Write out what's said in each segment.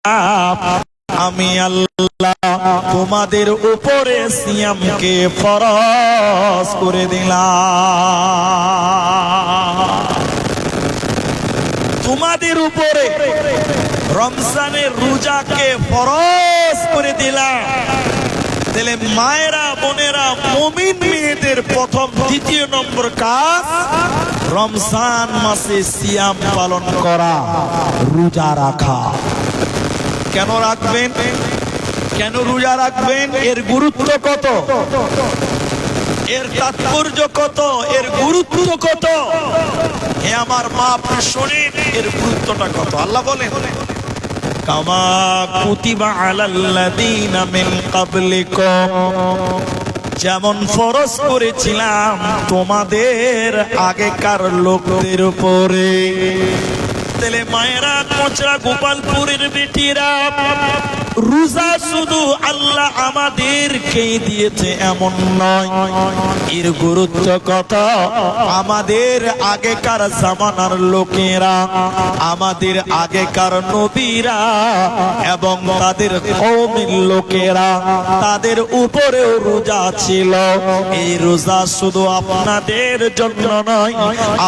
আমি আল্লাহ তোমাদের উপরে সিয়ামকে ফরজ করে দিলাম। তোমাদের উপরে রমজানের রোজাকে ফরজ করে দিলাম। তাহলে মায়েরা বোনেরা মুমিন মেয়েদের প্রথম দ্বিতীয় নম্বর কাজ রমজান মাসে সিয়াম পালন করা, রোজা রাখা। কেন রাখবেন? কেন রোজা রাখবেন? এর গুরুত্ব কত, এর তাৎপর্য কত, এর গুরুত্ব কত? হে আমার মা, আপনি শুনেন এর গুরুত্বটা কত। আল্লাহ বলেন, কামা কুতিবা আলাল্লাযীনা মিন ক্বাবলিকুম, যেমন ফরজ করেছিলাম তোমাদের আগেকার লোকদের উপরে। তেলে মায়েরা, কোচরা, গোপালপুরের বেটিরা, রোজা শুধু আল্লাহ আমাদেরকেই দিয়েছে এমন নয়, এর গুরুত্ব কত। আমাদের আগেকার জামানার লোকেরা, আমাদের আগেকার নবীরা এবং তাদের কওমের লোকেরা, তাদের উপরেও রোজা ছিল। এই রোজা শুধু আপনাদের জন্য নয়,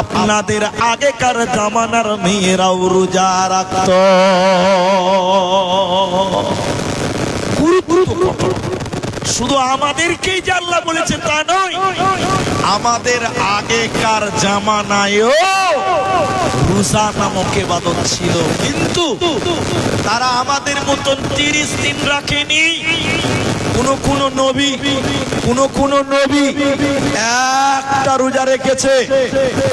আপনাদের আগেকার জামানার মেয়েরাও রোজা রাখত। শুধু আমাদেরকেই যে আল্লাহ বলেছে তা নয়, আমাদের আগেকার জামানায়ও রোজা নামক ইবাদত ছিল, কিন্তু তারা আমাদের মতন 30 দিন রাখেনি। কোন নবী একটা রোজা রেখেছে,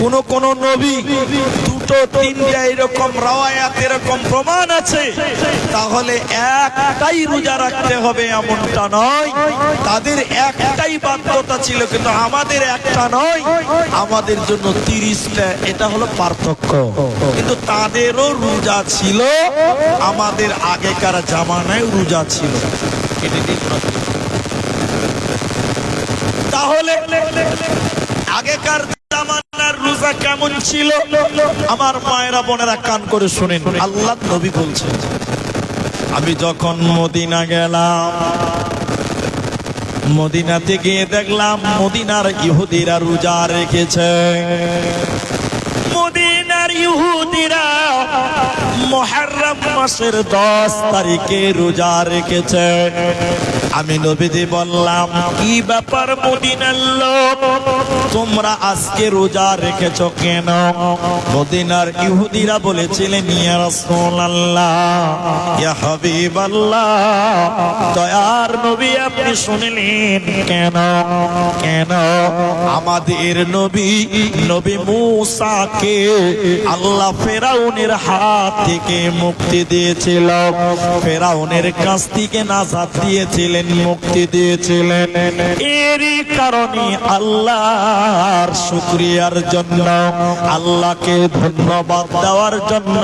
কোন নবী দুটো তিনটা, এরকম রাওয়ায়াত, এরকম প্রমাণ আছে। তাহলে একটাই রোজা রাখতে হবে এমনটা নয়, তাদের একটাই বাধ্যতা ছিল, কিন্তু আমাদের একটা নয়, আমাদের জন্য 30টা। এটা হলো পার্থক্য। কিন্তু তাদেরও রোজা ছিল, আমাদের আগেকার জামানায় রোজা ছিল। তাহলে আগেকার জামানার রোজা কেমন ছিল? আমার মায়েরা বোনেরা কান করে শুনেন, আল্লাহ নবী বলছেন, আমি যখন মদিনা গেলাম, মদিনাতে গিয়ে দেখলাম মদিনার ইহুদিরা রোজা রেখেছে। মদিনার ইহুদিরা মুহররম মাসের 10 তারিখে রোজা রেখেছে। আমি নবীজি বললাম, কি ব্যাপার মদিনার লোক, তোমরা আজকে রোজা রেখেছো কেন? মদিনার ইহুদিরা বলেছিলেন, ইয়া রাসূলুল্লাহ, ইয়া হাবিবাল্লাহ, দয়ার নবী আপনি শুনলেন কেন? কেন? আমাদের নবী মূসাকে আল্লাহ ফেরাউনের হাত থেকে মুক্তি দিয়েছিল, ফেরাউনের কাছ থেকে নাজাত দিয়েছিলেন, মুক্তি দিয়েছিলেন। এরই কারণে আল্লাহর শুকরিয়ার জন্য, আল্লাহকে ধন্যবাদ দেওয়ার জন্য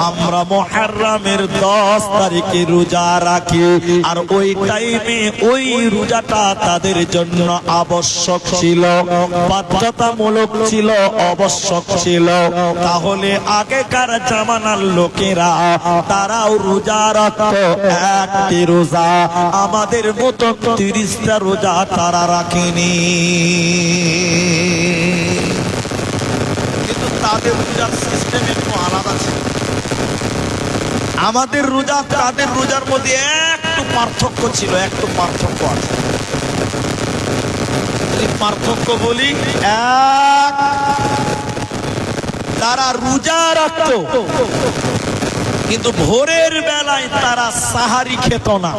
আমরা মুহররমের 10 তারিখে রোজা রাখি। আর ওই টাইমে ওই রোজাটা তাদের জন্য আবশ্যক ছিল, বাধ্যতামূলক ছিল, আবশ্যক ছিল। তাহলে আগেকার জামানার লোকেরা তারাও রোজা রাখত, একটি রোজা। আমাদের মতো 30টা রোজা তারা রাখেনি, কিন্তু তাদের রোজার সিস্টেম একটু আলাদা ছিল। আমাদের রোজা তাদের রোজার মধ্যে একটু পার্থক্য ছিল, একটু পার্থক্য আছে। পার্থক্য বলি, এক, তারা রোজা রাখত কিন্তু ভোরের বেলায় তারা সাহারি খেত না।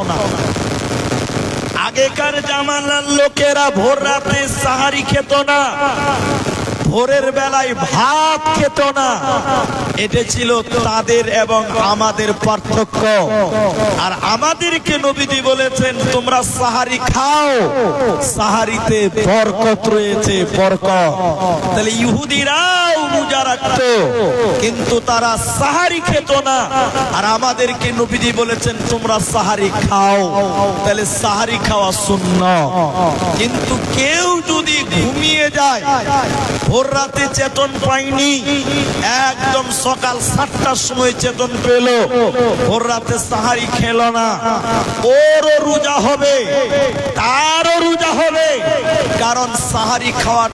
আগেকার জামানার লোকেরা ভোর রাতে সাহারি খেত না, ভোরের বেলায় ভাত খেত না। এটা ছিল তাদের এবং আমাদের পার্থক্য। আর আমাদেরকে নবীজি বলেছেন, তোমরা সাহারি খাও, সাহারিতে বরকত রয়েছে, বরকত। তাহলে ইহুদিরাও রোজা রাখতো কিন্তু তারা সাহারি খেত না। আর আমাদেরকে নবীজি বলেছেন তোমরা সাহারি খাও, তাহলে সাহারি খাওয়া সুন্নাত। কিন্তু কেউ যদি ঘুমিয়ে যায়, ভোর রাতে চেতন পায়নি, একদম সকাল 7টার সময় চেতন পেল, ভোর রাতে সাহারি খেলো না, ওরও রোজা হবে, তারও রোজা হবে, কারণ সাহারি খাওয়া